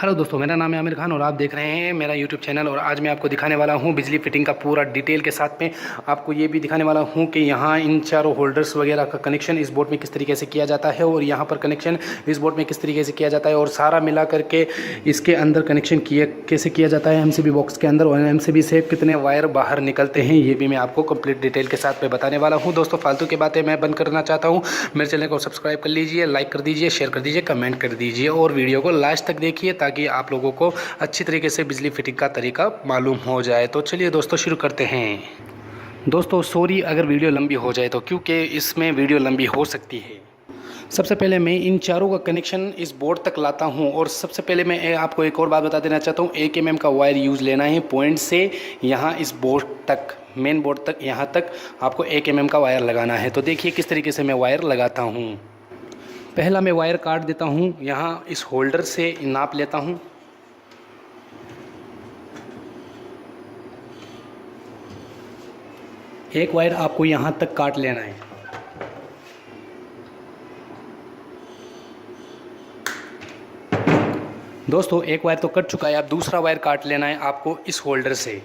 Hello दोस्तों, मेरा नाम है आमिर खान और आप देख रहे हैं मेरा यूट्यूब चैनल। और आज मैं आपको दिखाने वाला हूं बिजली फिटिंग का पूरा डिटेल के साथ में। आपको ये भी दिखाने वाला हूं कि यहां इन चारों होल्डर्स वगैरह का कनेक्शन इस बोर्ड में किस तरीके से किया जाता है और यहां पर कनेक्शन इस बोर्ड में किस तरीके से किया जाता है और सारा मिला करके इसके अंदर कनेक्शन कैसे किया जाता है एमसीबी बॉक्स के अंदर, और एमसीबी से कितने वायर बाहर निकलते हैं, ये भी मैं आपको कंप्लीट डिटेल के साथ में बताने वाला हूँ। दोस्तों, फालतू की बातें मैं बंद करना चाहता हूँ। मेरे चैनल को सब्सक्राइब कर लीजिए, लाइक कर दीजिए, शेयर कर दीजिए, कमेंट कर दीजिए और वीडियो को लास्ट तक देखिए ताकि आप लोगों को अच्छी तरीके से बिजली फिटिंग का तरीका मालूम हो जाए। तो चलिए दोस्तों, शुरू करते हैं। दोस्तों सॉरी अगर वीडियो लंबी हो जाए तो, क्योंकि इसमें वीडियो लंबी हो सकती है। सबसे पहले मैं इन चारों का कनेक्शन इस बोर्ड तक लाता हूं। और सबसे पहले मैं आपको एक और बात बता देना चाहता हूं। 1 mm का वायर यूज़ लेना है पॉइंट से यहाँ इस बोर्ड तक, मेन बोर्ड तक, यहाँ तक आपको 1 mm का वायर लगाना है। तो देखिए किस तरीके से मैं वायर लगाता हूँ। पहला मैं वायर काट देता हूँ, यहाँ इस होल्डर से नाप लेता हूँ। एक वायर आपको यहाँ तक काट लेना है। दोस्तों एक वायर तो कट चुका है, अब दूसरा वायर काट लेना है आपको इस होल्डर से।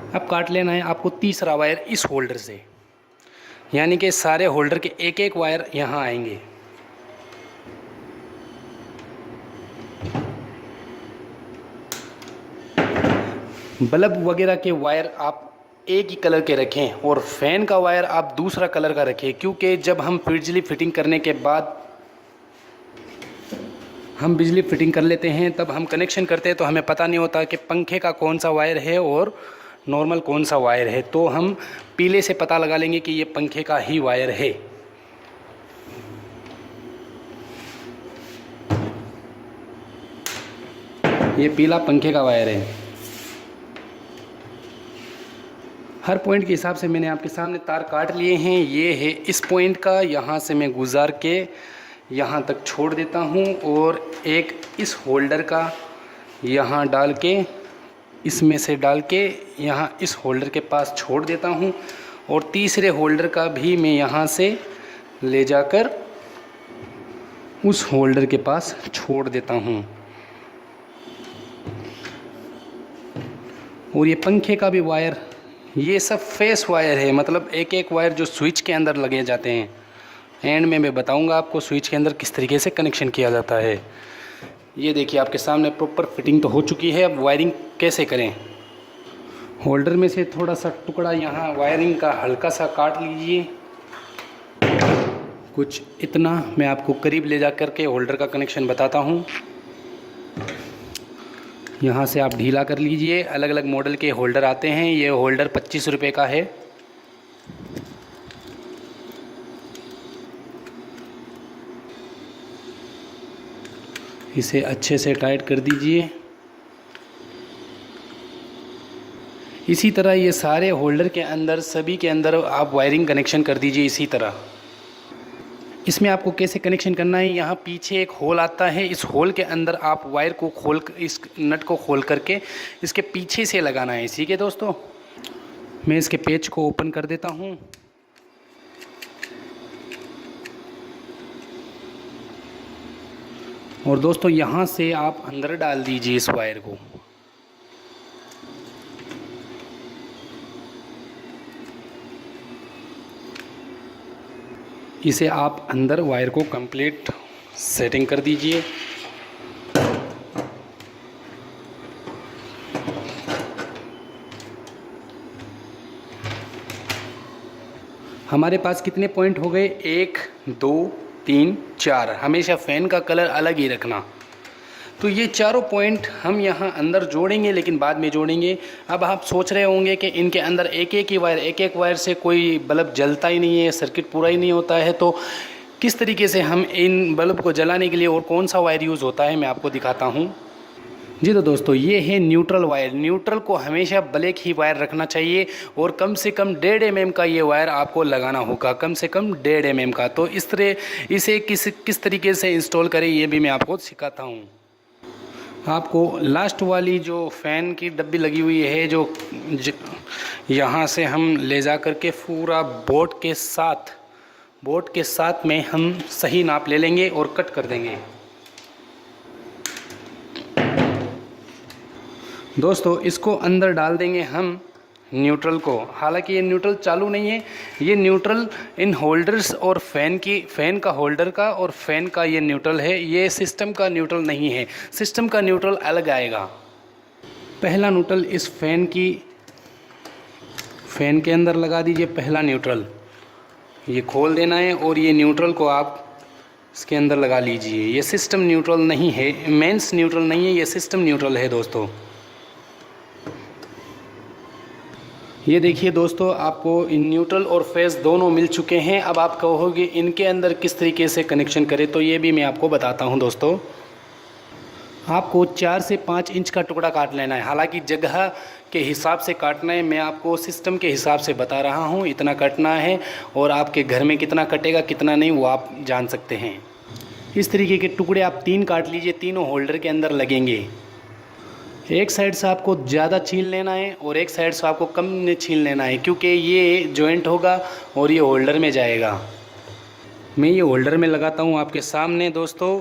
अब काट लेना है आपको तीसरा वायर इस होल्डर से, यानी कि सारे होल्डर के एक एक वायर यहाँ आएंगे। बल्ब वगैरह के वायर आप एक ही कलर के रखें और फैन का वायर आप दूसरा कलर का रखें, क्योंकि जब हम बिजली फिटिंग करने के बाद हम बिजली फिटिंग कर लेते हैं तब हम कनेक्शन करते हैं तो हमें पता नहीं होता कि पंखे का कौन सा वायर है और नॉर्मल कौन सा वायर है। तो हम पीले से पता लगा लेंगे कि ये पंखे का ही वायर है। ये पीला पंखे का वायर है। हर पॉइंट के हिसाब से मैंने आपके सामने तार काट लिए हैं। ये है इस पॉइंट का, यहाँ से मैं गुजार के यहाँ तक छोड़ देता हूँ और एक इस होल्डर का यहाँ डाल के, इसमें से डाल के यहाँ इस होल्डर के पास छोड़ देता हूँ और तीसरे होल्डर का भी मैं यहाँ से ले जाकर उस होल्डर के पास छोड़ देता हूँ। और ये पंखे का भी वायर, ये सब फेस वायर है, मतलब एक एक वायर जो स्विच के अंदर लगे जाते हैं। एंड में मैं बताऊंगा आपको स्विच के अंदर किस तरीके से कनेक्शन किया जाता है। ये देखिए आपके सामने प्रॉपर फिटिंग तो हो चुकी है। अब वायरिंग कैसे करें। होल्डर में से थोड़ा सा टुकड़ा यहाँ वायरिंग का हल्का सा काट लीजिए, कुछ इतना। मैं आपको करीब ले जा कर के होल्डर का कनेक्शन बताता हूँ। यहाँ से आप ढीला कर लीजिए। अलग अलग मॉडल के होल्डर आते हैं। ये होल्डर 25 रुपये का है। इसे अच्छे से टाइट कर दीजिए। इसी तरह ये सारे होल्डर के अंदर, सभी के अंदर आप वायरिंग कनेक्शन कर दीजिए इसी तरह। इसमें आपको कैसे कनेक्शन करना है, यहाँ पीछे एक होल आता है। इस होल के अंदर आप वायर को खोल, इस नट को खोल करके इसके पीछे से लगाना है। ठीक है दोस्तों, मैं इसके पेच को ओपन कर देता हूँ। और दोस्तों यहाँ से आप अंदर डाल दीजिए इस वायर को। इसे आप अंदर वायर को कंप्लीट सेटिंग कर दीजिए। हमारे पास कितने पॉइंट हो गए, 1 2 3 4। हमेशा फ़ैन का कलर अलग ही रखना। तो ये चारों पॉइंट हम यहाँ अंदर जोड़ेंगे, लेकिन बाद में जोड़ेंगे। अब आप सोच रहे होंगे कि इनके अंदर एक एक ही वायर, एक एक वायर से कोई बल्ब जलता ही नहीं है, सर्किट पूरा ही नहीं होता है। तो किस तरीके से हम इन बल्ब को जलाने के लिए और कौन सा वायर यूज़ होता है, मैं आपको दिखाता हूँ। जी तो दोस्तों, ये है न्यूट्रल वायर। न्यूट्रल को हमेशा ब्लैक ही वायर रखना चाहिए और कम से कम 1.5 mm का ये वायर आपको लगाना होगा, कम से कम 1.5 mm का। तो इस तरह इसे किस तरीके से इंस्टॉल करें, ये भी मैं आपको सिखाता हूँ। आपको लास्ट वाली जो फ़ैन की डब्बी लगी हुई है जो यहाँ से हम ले जा कर के पूरा बोर्ड के साथ में हम सही नाप ले लेंगे और कट कर देंगे। दोस्तों इसको अंदर डाल देंगे हम न्यूट्रल को। हालांकि ये न्यूट्रल चालू नहीं है, ये न्यूट्रल इन होल्डर्स और फ़ैन का होल्डर का और फ़ैन का ये न्यूट्रल है, ये सिस्टम का न्यूट्रल नहीं है। सिस्टम का न्यूट्रल अलग आएगा। पहला न्यूट्रल इस फ़ैन के अंदर लगा दीजिए। पहला न्यूट्रल ये खोल देना है और ये न्यूट्रल को आप इसके अंदर लगा लीजिए। ये सिस्टम न्यूट्रल नहीं है, मेंस न्यूट्रल नहीं है, ये सिस्टम न्यूट्रल है दोस्तों। ये देखिए दोस्तों, आपको न्यूट्रल और फेस दोनों मिल चुके हैं। अब आप कहोगे इनके अंदर किस तरीके से कनेक्शन करें, तो ये भी मैं आपको बताता हूं दोस्तों। आपको 4 से 5 इंच का टुकड़ा काट लेना है। हालांकि जगह के हिसाब से काटना है, मैं आपको सिस्टम के हिसाब से बता रहा हूं, इतना कटना है। और आपके घर में कितना कटेगा कितना नहीं वो आप जान सकते हैं। इस तरीके के टुकड़े आप 3 काट लीजिए, तीनों होल्डर के अंदर लगेंगे। एक साइड से आपको ज़्यादा छीन लेना है और एक साइड से आपको कम छीन लेना है, क्योंकि ये जॉइंट होगा और ये होल्डर में जाएगा। मैं ये होल्डर में लगाता हूँ आपके सामने दोस्तों।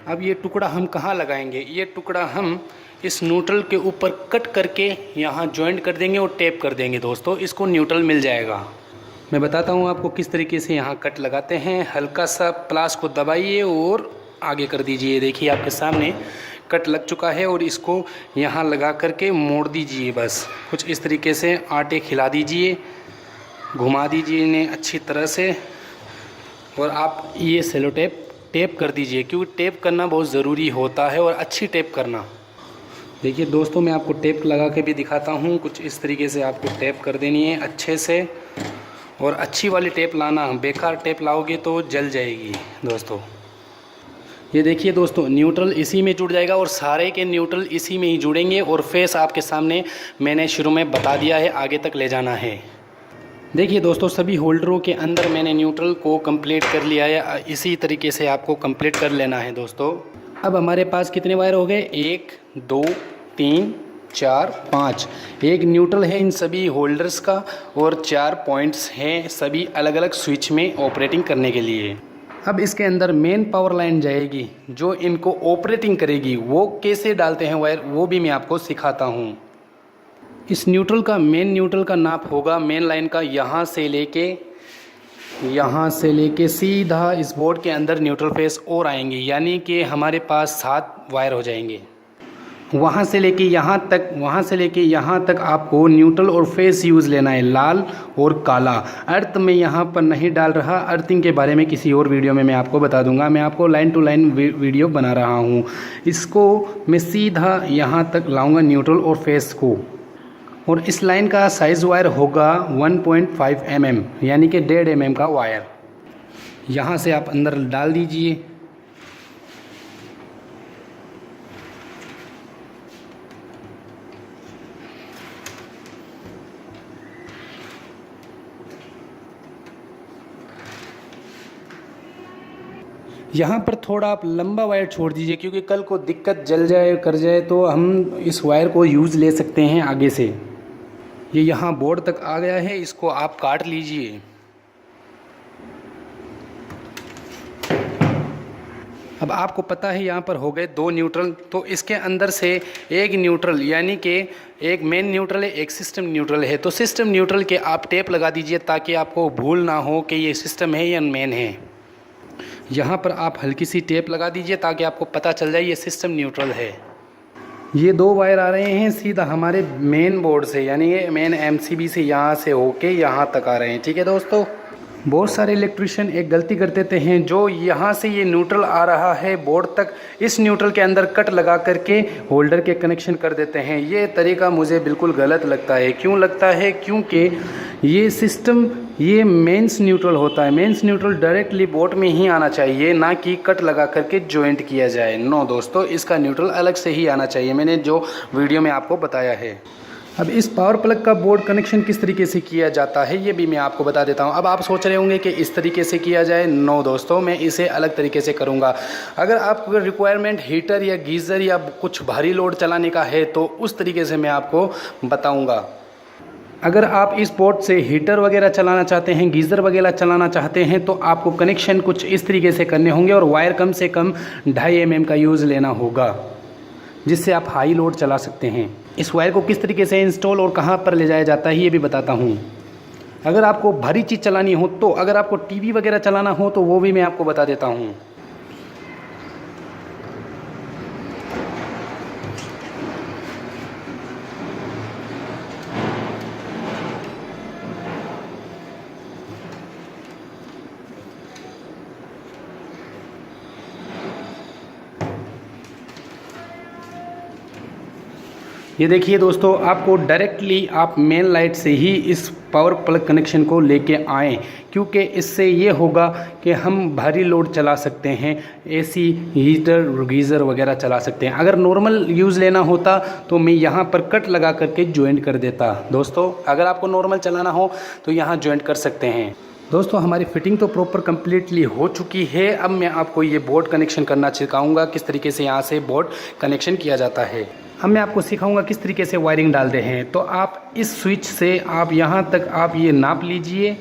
अब ये टुकड़ा हम कहाँ लगाएंगे? ये टुकड़ा हम इस न्यूट्रल के ऊपर कट करके यहाँ जॉइंट कर देंगे और टेप कर देंगे दोस्तों। इसको न्यूट्रल मिल जाएगा। मैं बताता हूँ आपको किस तरीके से यहाँ कट लगाते हैं। हल्का सा प्लास को दबाइए और आगे कर दीजिए। देखिए आपके सामने कट लग चुका है और इसको यहाँ लगा करके मोड़ दीजिए। बस कुछ इस तरीके से आटे खिला दीजिए, घुमा दीजिए इन्हें अच्छी तरह से और आप ये सेलो टेप कर दीजिए, क्योंकि टेप करना बहुत ज़रूरी होता है और अच्छी टेप करना। देखिए दोस्तों, मैं आपको टेप लगा के भी दिखाता हूँ। कुछ इस तरीके से आपको टेप कर देनी है अच्छे से, और अच्छी वाली टेप लाना। बेकार टेप लाओगे तो जल जाएगी दोस्तों। ये देखिए दोस्तों, न्यूट्रल इसी में जुड़ जाएगा और सारे के न्यूट्रल इसी में ही जुड़ेंगे। और फेस आपके सामने मैंने शुरू में बता दिया है, आगे तक ले जाना है। देखिए दोस्तों, सभी होल्डरों के अंदर मैंने न्यूट्रल को कंप्लीट कर लिया है। इसी तरीके से आपको कंप्लीट कर लेना है दोस्तों। अब हमारे पास कितने वायर हो गए? 1 2 3 4 5। एक न्यूट्रल है इन सभी होल्डर्स का और 4 पॉइंट्स हैं सभी अलग अलग स्विच में ऑपरेटिंग करने के लिए। अब इसके अंदर मेन पावर लाइन जाएगी जो इनको ऑपरेटिंग करेगी। वो कैसे डालते हैं वायर वो भी मैं आपको सिखाता हूँ। इस न्यूट्रल का मेन न्यूट्रल का नाप होगा मेन लाइन का यहाँ से लेके सीधा इस बोर्ड के अंदर न्यूट्रल फेस और आएंगे, यानी कि हमारे पास 7 वायर हो जाएंगे। वहाँ से लेके यहाँ तक आपको न्यूट्रल और फेस यूज़ लेना है, लाल और काला। अर्थ में यहाँ पर नहीं डाल रहा, अर्थिंग के बारे में किसी और वीडियो में मैं आपको बता दूंगा। मैं आपको लाइन टू लाइन वीडियो बना रहा हूँ। इसको मैं सीधा यहाँ तक लाऊंगा न्यूट्रल और फेस को। और इस लाइन का साइज़ वायर होगा 1.5 mm, यानी कि 1.5 mm का वायर। यहाँ से आप अंदर डाल दीजिए। यहाँ पर थोड़ा आप लंबा वायर छोड़ दीजिए, क्योंकि कल को दिक्कत जल जाए कर जाए तो हम इस वायर को यूज़ ले सकते हैं आगे से। ये यहाँ बोर्ड तक आ गया है, इसको आप काट लीजिए। अब आपको पता है यहाँ पर हो गए 2 न्यूट्रल, तो इसके अंदर से एक न्यूट्रल, यानी कि एक मेन न्यूट्रल है, एक सिस्टम न्यूट्रल है। तो सिस्टम न्यूट्रल के आप टेप लगा दीजिए ताकि आपको भूल ना हो कि ये सिस्टम है या मेन है। यहाँ पर आप हल्की सी टेप लगा दीजिए ताकि आपको पता चल जाए ये सिस्टम न्यूट्रल है। ये 2 वायर आ रहे हैं सीधा हमारे मेन बोर्ड से, यानी ये मेन MCB से यहाँ से होके यहाँ तक आ रहे हैं। ठीक है दोस्तों, बहुत सारे इलेक्ट्रिशियन एक गलती कर देते हैं, जो यहाँ से ये न्यूट्रल आ रहा है बोर्ड तक, इस न्यूट्रल के अंदर कट लगा करके होल्डर के कनेक्शन कर देते हैं। ये तरीका मुझे बिल्कुल गलत लगता है। क्यों लगता है? क्योंकि ये सिस्टम ये मेंस न्यूट्रल होता है। मेंस न्यूट्रल डायरेक्टली बोर्ड में ही आना चाहिए, ना कि कट लगा करके जॉइंट किया जाए। नो दोस्तों, इसका न्यूट्रल अलग से ही आना चाहिए। मैंने जो वीडियो में आपको बताया है। अब इस पावर प्लग का बोर्ड कनेक्शन किस तरीके से किया जाता है ये भी मैं आपको बता देता हूं। अब आप सोच रहे होंगे कि इस तरीके से किया जाए। नो दोस्तों, मैं इसे अलग तरीके से करूंगा। अगर आपको रिक्वायरमेंट हीटर या गीज़र या कुछ भारी लोड चलाने का है तो उस तरीके से मैं आपको बताऊंगा। अगर आप इस बोर्ड से हीटर वगैरह चलाना चाहते हैं, गीज़र वगैरह चलाना चाहते हैं तो आपको कनेक्शन कुछ इस तरीके से करने होंगे और वायर कम से कम 2.5 mm का यूज़ लेना होगा, जिससे आप हाई लोड चला सकते हैं। इस वायर को किस तरीके से इंस्टॉल और कहां पर ले जाया जाता है ये भी बताता हूं। अगर आपको भारी चीज़ चलानी हो तो, अगर आपको टीवी वगैरह चलाना हो तो वो भी मैं आपको बता देता हूं। ये देखिए दोस्तों, आपको डायरेक्टली आप मेन लाइट से ही इस पावर प्लग कनेक्शन को लेके आएँ, क्योंकि इससे ये होगा कि हम भारी लोड चला सकते हैं, एसी, हीटर, गीज़र वगैरह चला सकते हैं। अगर नॉर्मल यूज़ लेना होता तो मैं यहाँ पर कट लगा करके ज्वाइंट कर देता। दोस्तों, अगर आपको नॉर्मल चलाना हो तो यहाँ ज्वाइंट कर सकते हैं। दोस्तों, हमारी फिटिंग तो प्रॉपर कम्प्लीटली हो चुकी है। अब मैं आपको ये बोर्ड कनेक्शन करना सिखाऊंगा, किस तरीके से यहाँ से बोर्ड कनेक्शन किया जाता है। अब मैं आपको सिखाऊंगा किस तरीके से वायरिंग डालते हैं। तो आप इस स्विच से आप यहाँ तक आप ये नाप लीजिए।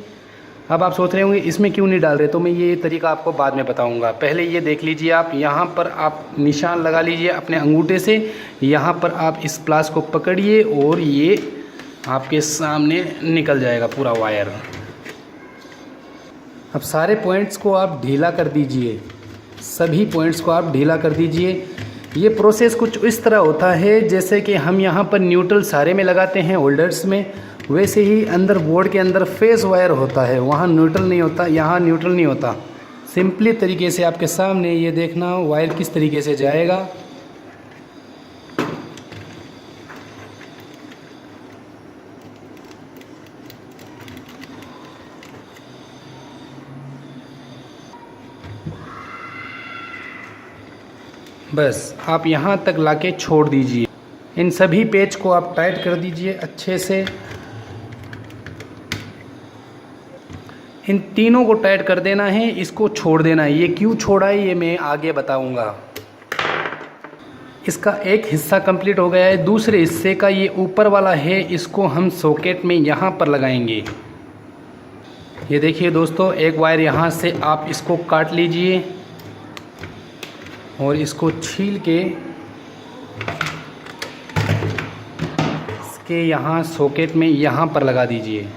अब आप सोच रहे होंगे इसमें क्यों नहीं डाल रहे, तो मैं ये तरीका आपको बाद में बताऊंगा। पहले ये देख लीजिए, आप यहाँ पर आप निशान लगा लीजिए अपने अंगूठे से। यहाँ पर आप इस प्लास को पकड़िए और ये आपके सामने निकल जाएगा पूरा वायर। अब सारे पॉइंट्स को आप ढीला कर दीजिए, सभी पॉइंट्स को आप ढीला कर दीजिए। ये प्रोसेस कुछ इस तरह होता है जैसे कि हम यहाँ पर न्यूट्रल सारे में लगाते हैं होल्डर्स में, वैसे ही अंदर बोर्ड के अंदर फेस वायर होता है, वहाँ न्यूट्रल नहीं होता, यहाँ न्यूट्रल नहीं होता। सिंपली तरीके से आपके सामने ये देखना वायर किस तरीके से जाएगा। बस आप यहाँ तक लाके छोड़ दीजिए। इन सभी पेच को आप टाइट कर दीजिए अच्छे से। इन तीनों को टाइट कर देना है, इसको छोड़ देना है। ये क्यों छोड़ा है ये मैं आगे बताऊंगा। इसका एक हिस्सा कंप्लीट हो गया है, दूसरे हिस्से का ये ऊपर वाला है, इसको हम सॉकेट में यहाँ पर लगाएंगे। ये देखिए दोस्तों, एक वायर यहाँ से आप इसको काट लीजिए और इसको छील के इसके यहाँ सॉकेट में यहाँ पर लगा दीजिए।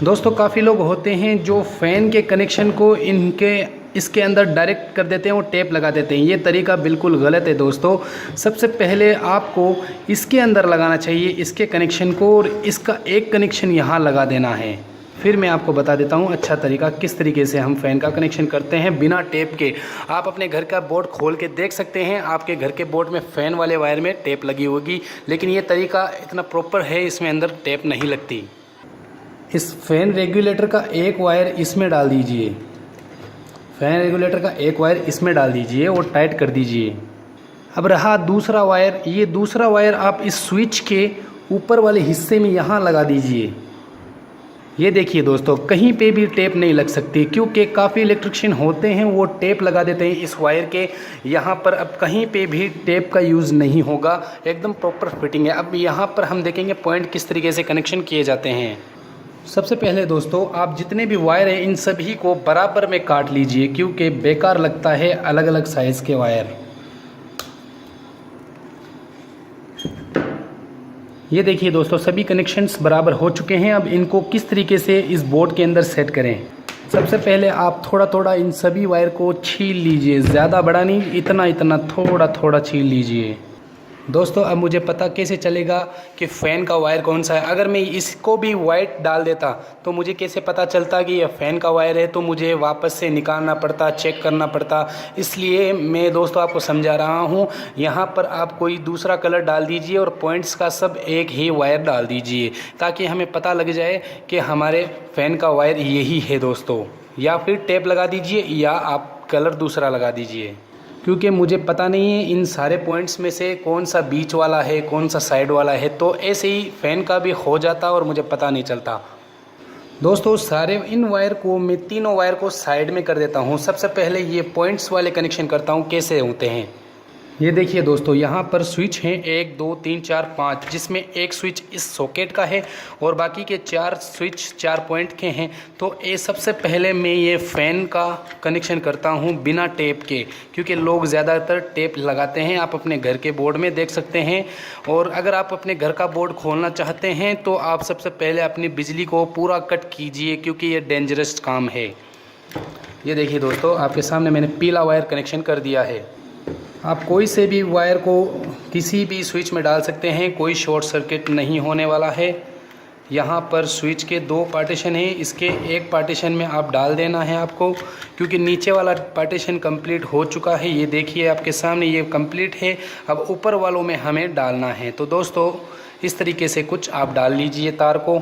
दोस्तों, काफ़ी लोग होते हैं जो फ़ैन के कनेक्शन को इसके अंदर डायरेक्ट कर देते हैं और टेप लगा देते हैं। ये तरीका बिल्कुल गलत है दोस्तों। सबसे पहले आपको इसके अंदर लगाना चाहिए इसके कनेक्शन को, और इसका एक कनेक्शन यहाँ लगा देना है। फिर मैं आपको बता देता हूँ अच्छा तरीका किस तरीके से हम फ़ैन का कनेक्शन करते हैं बिना टेप के। आप अपने घर का बोर्ड खोल के देख सकते हैं, आपके घर के बोर्ड में फ़ैन वाले वायर में टेप लगी होगी, लेकिन ये तरीका इतना प्रॉपर है, इसमें अंदर टेप नहीं लगती। इस फ़ैन रेगुलेटर का एक वायर इसमें डाल दीजिए, फ़ैन रेगुलेटर का एक वायर इसमें डाल दीजिए और टाइट कर दीजिए। अब रहा दूसरा वायर, ये दूसरा वायर आप इस स्विच के ऊपर वाले हिस्से में यहाँ लगा दीजिए। ये देखिए दोस्तों, कहीं पे भी टेप नहीं लग सकती, क्योंकि काफ़ी इलेक्ट्रिशियन होते हैं वो टेप लगा देते हैं इस वायर के यहाँ पर। अब कहीं पे भी टेप का यूज़ नहीं होगा, एकदम प्रॉपर फिटिंग है। अब यहाँ पर हम देखेंगे पॉइंट किस तरीके से कनेक्शन किए जाते हैं। सबसे पहले दोस्तों, आप जितने भी वायर हैं इन सभी को बराबर में काट लीजिए, क्योंकि बेकार लगता है अलग अलग साइज़ के वायर। ये देखिए दोस्तों, सभी कनेक्शंस बराबर हो चुके हैं। अब इनको किस तरीके से इस बोर्ड के अंदर सेट करें। सबसे पहले आप थोड़ा थोड़ा इन सभी वायर को छील लीजिए, ज़्यादा बड़ा नहीं, इतना इतना थोड़ा थोड़ा छील लीजिए। दोस्तों, अब मुझे पता कैसे चलेगा कि फ़ैन का वायर कौन सा है। अगर मैं इसको भी वाइट डाल देता तो मुझे कैसे पता चलता कि यह फ़ैन का वायर है, तो मुझे वापस से निकालना पड़ता, चेक करना पड़ता। इसलिए मैं दोस्तों आपको समझा रहा हूँ, यहाँ पर आप कोई दूसरा कलर डाल दीजिए और पॉइंट्स का सब एक ही वायर डाल दीजिए, ताकि हमें पता लग जाए कि हमारे फ़ैन का वायर यही है दोस्तों। या फिर टेप लगा दीजिए या आप कलर दूसरा लगा दीजिए, क्योंकि मुझे पता नहीं है इन सारे पॉइंट्स में से कौन सा बीच वाला है, कौन सा साइड वाला है, तो ऐसे ही फ़ैन का भी हो जाता और मुझे पता नहीं चलता। दोस्तों सारे इन वायर को मैं तीनों वायर को साइड में कर देता हूँ। सबसे पहले ये पॉइंट्स वाले कनेक्शन करता हूँ कैसे होते हैं। ये देखिए दोस्तों, यहाँ पर स्विच हैं 1 2 3 4 5, जिसमें एक स्विच इस सॉकेट का है और बाकी के 4 स्विच 4 पॉइंट के हैं। तो ये सबसे पहले मैं ये फ़ैन का कनेक्शन करता हूँ बिना टेप के, क्योंकि लोग ज़्यादातर टेप लगाते हैं। आप अपने घर के बोर्ड में देख सकते हैं, और अगर आप अपने घर का बोर्ड खोलना चाहते हैं तो आप सबसे पहले अपनी बिजली को पूरा कट कीजिए, क्योंकि ये डेंजरस काम है। ये देखिए दोस्तों, आपके सामने मैंने पीला वायर कनेक्शन कर दिया है। आप कोई से भी वायर को किसी भी स्विच में डाल सकते हैं, कोई शॉर्ट सर्किट नहीं होने वाला है। यहाँ पर स्विच के 2 पार्टीशन हैं, इसके एक पार्टीशन में आप डाल देना है आपको, क्योंकि नीचे वाला पार्टीशन कंप्लीट हो चुका है। ये देखिए आपके सामने ये कंप्लीट है। अब ऊपर वालों में हमें डालना है। तो दोस्तों इस तरीके से कुछ आप डाल लीजिए तार को।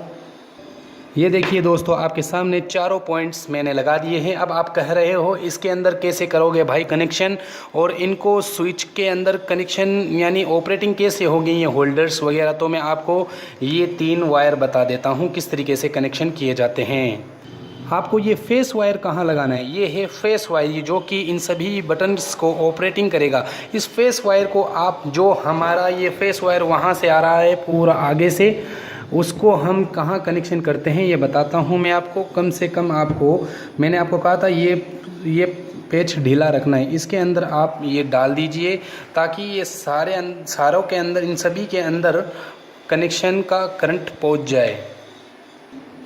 ये देखिए दोस्तों, आपके सामने चारों पॉइंट्स मैंने लगा दिए हैं। अब आप कह रहे हो इसके अंदर कैसे करोगे भाई कनेक्शन, और इनको स्विच के अंदर कनेक्शन यानी ऑपरेटिंग कैसे होगी ये होल्डर्स वगैरह। तो मैं आपको ये 3 वायर बता देता हूँ किस तरीके से कनेक्शन किए जाते हैं। आपको ये फेस वायर कहाँ लगाना है, ये है फेस वायर, जो कि इन सभी बटन्स को ऑपरेटिंग करेगा। इस फेस वायर को आप, जो हमारा ये फेस वायर वहाँ से आ रहा है पूरा आगे से, उसको हम कहाँ कनेक्शन करते हैं ये बताता हूँ मैं आपको। कम से कम मैंने आपको कहा था ये पेच ढीला रखना है। इसके अंदर आप ये डाल दीजिए, ताकि ये सारों के अंदर, इन सभी के अंदर कनेक्शन का करंट पहुँच जाए।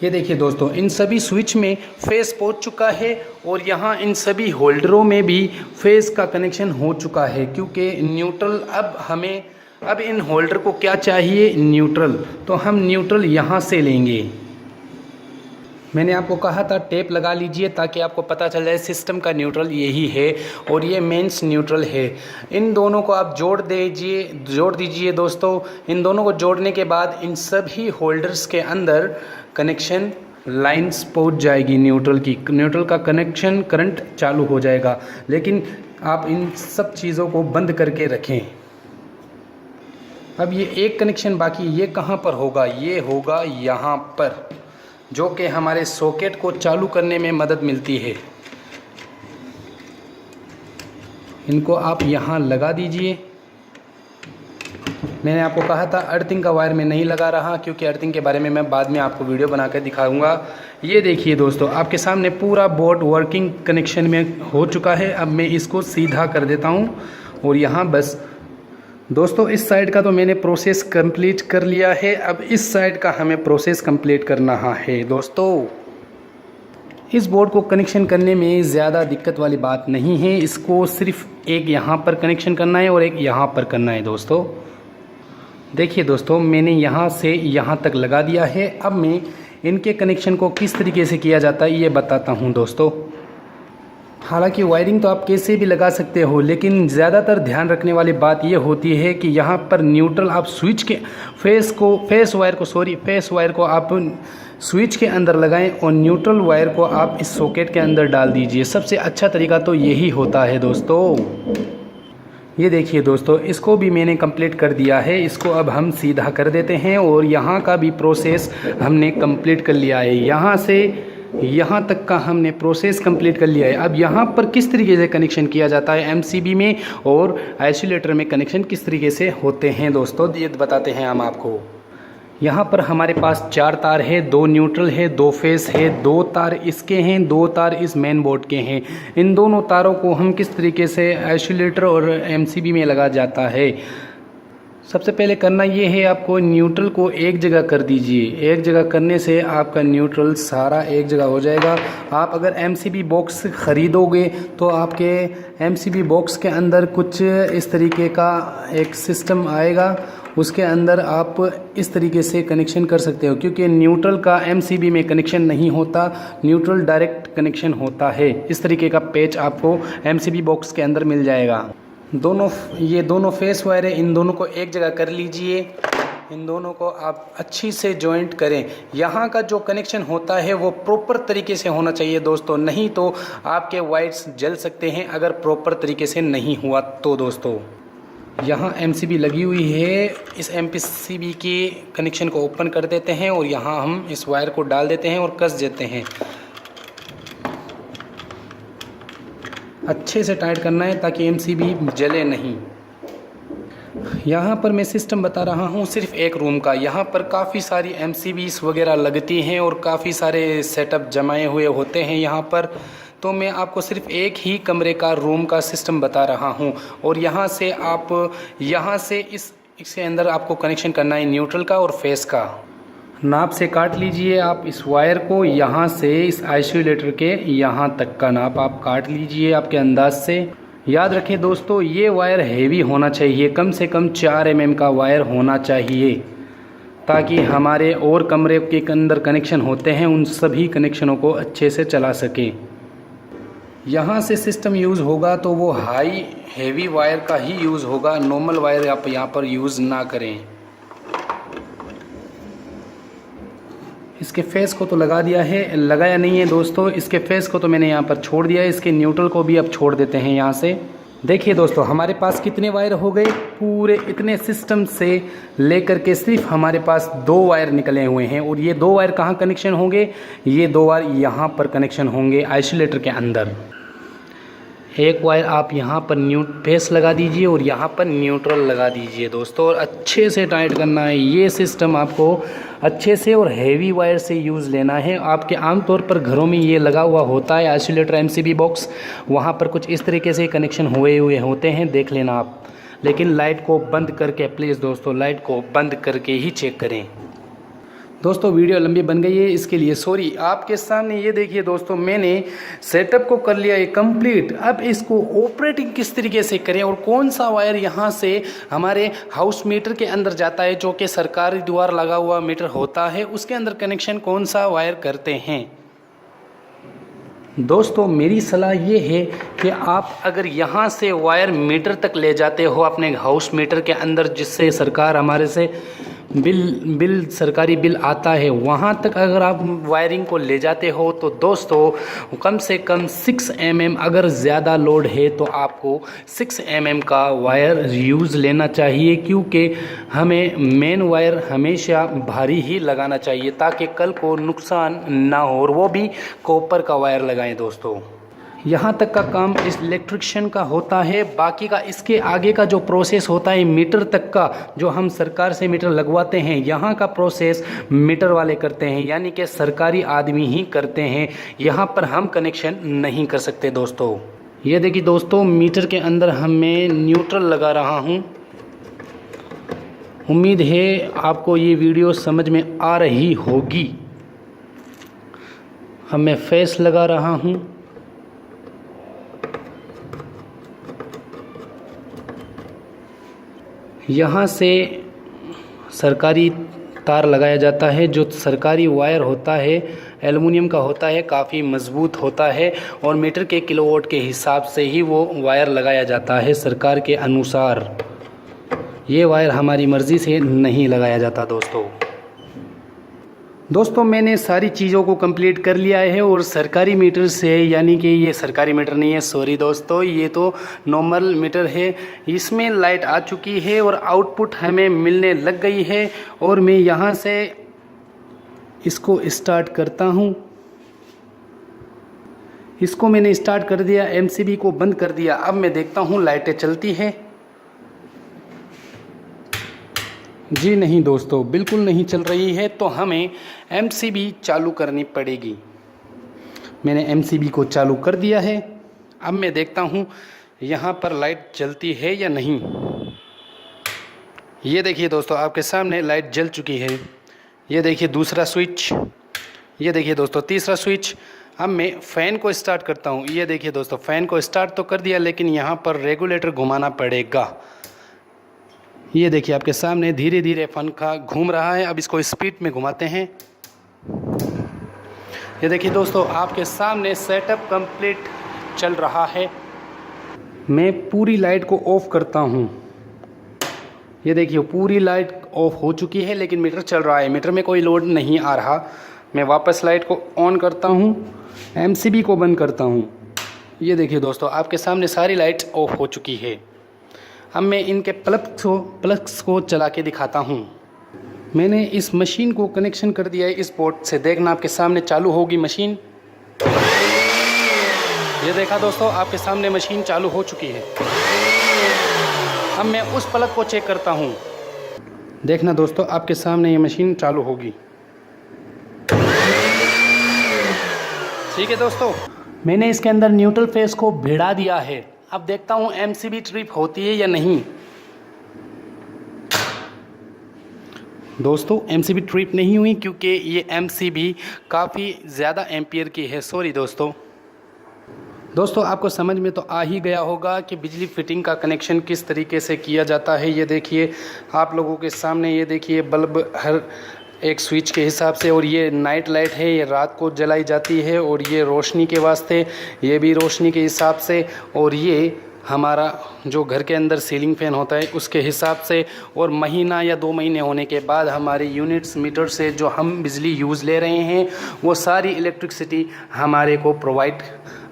ये देखिए दोस्तों, इन सभी स्विच में फेस पहुंच चुका है, और यहाँ इन सभी होल्डरों में भी फेस का कनेक्शन हो चुका है, क्योंकि न्यूट्रल अब इन होल्डर को क्या चाहिए, न्यूट्रल। तो हम न्यूट्रल यहाँ से लेंगे। मैंने आपको कहा था टेप लगा लीजिए, ताकि आपको पता चल जाए सिस्टम का न्यूट्रल यही है, और ये मेंस न्यूट्रल है। इन दोनों को आप जोड़ दीजिए दोस्तों। इन दोनों को जोड़ने के बाद इन सभी होल्डर्स के अंदर कनेक्शन लाइंस पहुंच जाएगी न्यूट्रल का कनेक्शन करंट चालू हो जाएगा। लेकिन आप इन सब चीज़ों को बंद करके रखें। अब ये एक कनेक्शन बाकी, ये कहाँ पर होगा, ये होगा यहाँ पर, जो कि हमारे सॉकेट को चालू करने में मदद मिलती है। इनको आप यहाँ लगा दीजिए। मैंने आपको कहा था अर्थिंग का वायर मैं नहीं लगा रहा, क्योंकि अर्थिंग के बारे में मैं बाद में आपको वीडियो बना कर दिखाऊंगा। ये देखिए दोस्तों, आपके सामने पूरा बोर्ड वर्किंग कनेक्शन में हो चुका है। अब मैं इसको सीधा कर देता हूँ, और यहाँ बस दोस्तों इस साइड का तो मैंने प्रोसेस कंप्लीट कर लिया है। अब इस साइड का हमें प्रोसेस कंप्लीट करना है। दोस्तों इस बोर्ड को कनेक्शन करने में ज़्यादा दिक्कत वाली बात नहीं है। इसको सिर्फ एक यहाँ पर कनेक्शन करना है और एक यहाँ पर करना है। दोस्तों देखिए दोस्तों, मैंने यहाँ से यहाँ तक लगा दिया है। अब मैं इनके कनेक्शन को किस तरीके से किया जाता है ये बताता हूँ दोस्तों। हालांकि वायरिंग तो आप कैसे भी लगा सकते हो, लेकिन ज़्यादातर ध्यान रखने वाली बात ये होती है कि यहाँ पर न्यूट्रल आप स्विच के फेस वायर को आप स्विच के अंदर लगाएं, और न्यूट्रल वायर को आप इस सॉकेट के अंदर डाल दीजिए। सबसे अच्छा तरीका तो यही होता है दोस्तों। ये देखिए दोस्तों, इसको भी मैंने कंप्लीट कर दिया है। इसको अब हम सीधा कर देते हैं, और यहाँ का भी प्रोसेस हमने कंप्लीट कर लिया है। यहाँ से यहाँ तक का हमने प्रोसेस कंप्लीट कर लिया है। अब यहाँ पर किस तरीके से कनेक्शन किया जाता है एमसीबी में, और आइसोलेटर में कनेक्शन किस तरीके से होते हैं दोस्तों, ये बताते हैं हम आपको। यहाँ पर हमारे पास 4 तार है, 2 न्यूट्रल है, 2 फेस है, 2 तार इसके हैं, 2 तार इस मेन बोर्ड के हैं। इन दोनों तारों को हम किस तरीके से आइसोलेटर और एमसीबी में लगा जाता है। सबसे पहले करना ये है, आपको न्यूट्रल को एक जगह कर दीजिए। एक जगह करने से आपका न्यूट्रल सारा एक जगह हो जाएगा। आप अगर एमसीबी बॉक्स ख़रीदोगे तो आपके एमसीबी बॉक्स के अंदर कुछ इस तरीके का एक सिस्टम आएगा, उसके अंदर आप इस तरीके से कनेक्शन कर सकते हो, क्योंकि न्यूट्रल का एमसीबी में कनेक्शन नहीं होता, न्यूट्रल डायरेक्ट कनेक्शन होता है। इस तरीके का पेच आपको एमसीबी बॉक्स के अंदर मिल जाएगा। ये दोनों फेस वायर है, इन दोनों को एक जगह कर लीजिए। इन दोनों को आप अच्छी से जॉइंट करें। यहाँ का जो कनेक्शन होता है वो प्रॉपर तरीके से होना चाहिए दोस्तों, नहीं तो आपके वायर्स जल सकते हैं अगर प्रॉपर तरीके से नहीं हुआ तो दोस्तों। यहाँ MCB लगी हुई है, इस MCB की कनेक्शन को ओपन कर देते हैं और यहाँ हम इस वायर को डाल देते हैं और कस देते हैं। अच्छे से टाइट करना है ताकि MCB जले नहीं। यहाँ पर मैं सिस्टम बता रहा हूँ सिर्फ एक रूम का। यहाँ पर काफ़ी सारी MCBs वगैरह लगती हैं और काफ़ी सारे सेटअप जमाए हुए होते हैं यहाँ पर, तो मैं आपको सिर्फ एक ही कमरे का रूम का सिस्टम बता रहा हूँ। और यहाँ से इसके अंदर आपको कनेक्शन करना है न्यूट्रल का और फेस का। नाप से काट लीजिए आप इस वायर को, यहाँ से इस आइसोलेटर के यहाँ तक का नाप आप काट लीजिए आपके अंदाज से। याद रखें दोस्तों, ये वायर हेवी होना चाहिए, कम से कम 4 mm का वायर होना चाहिए, ताकि हमारे और कमरे के अंदर कनेक्शन होते हैं उन सभी कनेक्शनों को अच्छे से चला सके। यहाँ से सिस्टम यूज़ होगा तो वो हाई हेवी वायर का ही यूज़ होगा, नॉर्मल वायर आप यहाँ पर यूज़ ना करें। इसके फेस को तो लगाया नहीं है दोस्तों, इसके फेस को तो मैंने यहाँ पर छोड़ दिया है। इसके न्यूट्रल को भी अब छोड़ देते हैं यहाँ से। देखिए दोस्तों, हमारे पास कितने वायर हो गए, पूरे इतने सिस्टम से लेकर के सिर्फ हमारे पास 2 वायर निकले हुए हैं। और ये 2 वायर कहाँ कनेक्शन होंगे, ये 2 वायर यहाँ पर कनेक्शन होंगे आइसोलेटर के अंदर। एक वायर आप यहाँ पर फेस लगा दीजिए और यहाँ पर न्यूट्रल लगा दीजिए दोस्तों, और अच्छे से टाइट करना है। ये सिस्टम आपको अच्छे से और हेवी वायर से यूज़ लेना है। आपके आमतौर पर घरों में ये लगा हुआ होता है आइसोलेटर MCB बॉक्स, वहाँ पर कुछ इस तरीके से कनेक्शन हुए होते हैं, देख लेना आप। लेकिन लाइट को बंद करके प्लीज़ दोस्तों, लाइट को बंद करके ही चेक करें। दोस्तों वीडियो लंबी बन गई है, इसके लिए सॉरी। आपके सामने ये देखिए दोस्तों, मैंने सेटअप को कर लिया है कंप्लीट। अब इसको ऑपरेटिंग किस तरीके से करें और कौन सा वायर यहाँ से हमारे हाउस मीटर के अंदर जाता है, जो कि सरकारी द्वारा लगा हुआ मीटर होता है, उसके अंदर कनेक्शन कौन सा वायर करते हैं। दोस्तों मेरी सलाह ये है कि आप अगर यहाँ से वायर मीटर तक ले जाते हो अपने हाउस मीटर के अंदर, जिससे सरकार हमारे से सरकारी बिल आता है, वहाँ तक अगर आप वायरिंग को ले जाते हो तो दोस्तों कम से कम 6 mm, अगर ज़्यादा लोड है तो आपको 6 mm का वायर यूज़ लेना चाहिए, क्योंकि हमें मेन वायर हमेशा भारी ही लगाना चाहिए ताकि कल को नुकसान ना हो, और वो भी कॉपर का वायर लगाएं दोस्तों। यहाँ तक का काम इस इलेक्ट्रिशियन का होता है, बाकी का इसके आगे का जो प्रोसेस होता है मीटर तक का, जो हम सरकार से मीटर लगवाते हैं, यहाँ का प्रोसेस मीटर वाले करते हैं, यानी कि सरकारी आदमी ही करते हैं। यहाँ पर हम कनेक्शन नहीं कर सकते दोस्तों। ये देखिए दोस्तों, मीटर के अंदर मैं न्यूट्रल लगा रहा हूँ। उम्मीद है आपको ये वीडियो समझ में आ रही होगी। अब मैं फेस लगा रहा हूँ। यहाँ से सरकारी तार लगाया जाता है, जो सरकारी वायर होता है एल्युमिनियम का होता है, काफ़ी मज़बूत होता है, और मीटर के किलोवाट के हिसाब से ही वो वायर लगाया जाता है सरकार के अनुसार। ये वायर हमारी मर्ज़ी से नहीं लगाया जाता दोस्तों मैंने सारी चीज़ों को कंप्लीट कर लिया है, और सरकारी मीटर से, यानी कि ये सरकारी मीटर नहीं है, सॉरी दोस्तों, ये तो नॉर्मल मीटर है, इसमें लाइट आ चुकी है और आउटपुट हमें मिलने लग गई है। और मैं यहाँ से इसको स्टार्ट करता हूँ। इसको मैंने स्टार्ट कर दिया, MCB को बंद कर दिया। अब मैं देखता हूँ लाइटें चलती है। जी नहीं दोस्तों, बिल्कुल नहीं चल रही है, तो हमें MCB चालू करनी पड़ेगी। मैंने MCB को चालू कर दिया है। अब मैं देखता हूँ यहाँ पर लाइट जलती है या नहीं। ये देखिए दोस्तों, आपके सामने लाइट जल चुकी है। ये देखिए दूसरा स्विच, ये देखिए दोस्तों तीसरा स्विच। अब मैं फ़ैन को स्टार्ट करता हूँ। ये देखिए दोस्तों, फ़ैन को स्टार्ट तो कर दिया, लेकिन यहाँ पर रेगुलेटर घुमाना पड़ेगा। ये देखिए आपके सामने धीरे धीरे पंखा घूम रहा है। अब इसको स्पीड में घुमाते हैं। ये देखिए दोस्तों, आपके सामने सेटअप कंप्लीट चल रहा है। मैं पूरी लाइट को ऑफ करता हूँ। ये देखिए पूरी लाइट ऑफ हो चुकी है, लेकिन मीटर चल रहा है, मीटर में कोई लोड नहीं आ रहा। मैं वापस लाइट को ऑन करता हूँ, MCB को बंद करता हूँ। ये देखिए दोस्तों, आपके सामने सारी लाइट ऑफ हो चुकी है। अब मैं इनके प्लग्स को चला के दिखाता हूँ। मैंने इस मशीन को कनेक्शन कर दिया है इस पोर्ट से। देखना आपके सामने चालू होगी मशीन। ये देखा दोस्तों, आपके सामने मशीन चालू हो चुकी है। अब मैं उस प्लग को चेक करता हूँ। देखना दोस्तों, आपके सामने ये मशीन चालू होगी। ठीक है दोस्तों, मैंने इसके अंदर न्यूट्रल फेस को भिड़ा दिया है। अब देखता हूँ MCB ट्रिप होती है या नहीं। दोस्तों MCB ट्रिप नहीं हुई, क्योंकि ये MCB काफ़ी ज़्यादा एम्पियर की है। सॉरी दोस्तों आपको समझ में तो आ ही गया होगा कि बिजली फिटिंग का कनेक्शन किस तरीके से किया जाता है। ये देखिए आप लोगों के सामने, ये देखिए बल्ब हर एक स्विच के हिसाब से, और ये नाइट लाइट है, ये रात को जलाई जाती है, और ये रोशनी के वास्ते, ये भी रोशनी के हिसाब से, और ये हमारा जो घर के अंदर सीलिंग फैन होता है उसके हिसाब से। और महीना या 2 महीने होने के बाद हमारे यूनिट्स मीटर से जो हम बिजली यूज़ ले रहे हैं वो सारी इलेक्ट्रिसिटी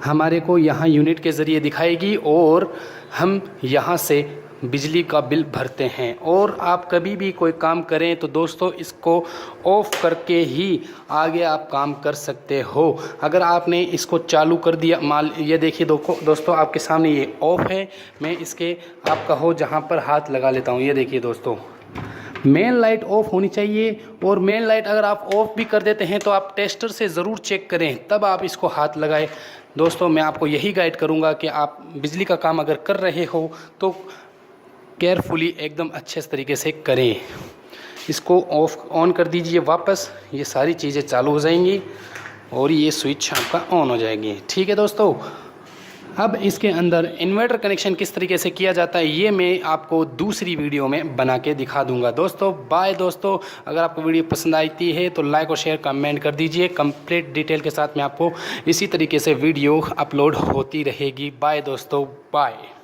हमारे को यहाँ यूनिट के ज़रिए दिखाएगी, और हम यहाँ से बिजली का बिल भरते हैं। और आप कभी भी कोई काम करें तो दोस्तों इसको ऑफ़ करके ही आगे आप काम कर सकते हो। अगर आपने इसको चालू कर दिया, ये देखिए दोस्तों आपके सामने ये ऑफ़ है। मैं इसके आप कहो जहाँ पर हाथ लगा लेता हूँ। ये देखिए दोस्तों, मेन लाइट ऑफ होनी चाहिए। और मेन लाइट अगर आप ऑफ़ भी कर देते हैं तो आप टेस्टर से ज़रूर चेक करें, तब आप इसको हाथ लगाएं। दोस्तों मैं आपको यही गाइड करूँगा कि आप बिजली का काम अगर कर रहे हो तो केयरफुली एकदम अच्छे तरीके से करें। इसको ऑन कर दीजिए वापस, ये सारी चीज़ें चालू हो जाएंगी और ये स्विच आपका ऑन हो जाएगी। ठीक है दोस्तों, अब इसके अंदर इन्वर्टर कनेक्शन किस तरीके से किया जाता है ये मैं आपको दूसरी वीडियो में बना के दिखा दूंगा। दोस्तों बाय दोस्तों, अगर आपको वीडियो पसंद आती है तो लाइक और शेयर कमेंट कर दीजिए। कंप्लीट डिटेल के साथ में आपको इसी तरीके से वीडियो अपलोड होती रहेगी। बाय दोस्तों, बाय।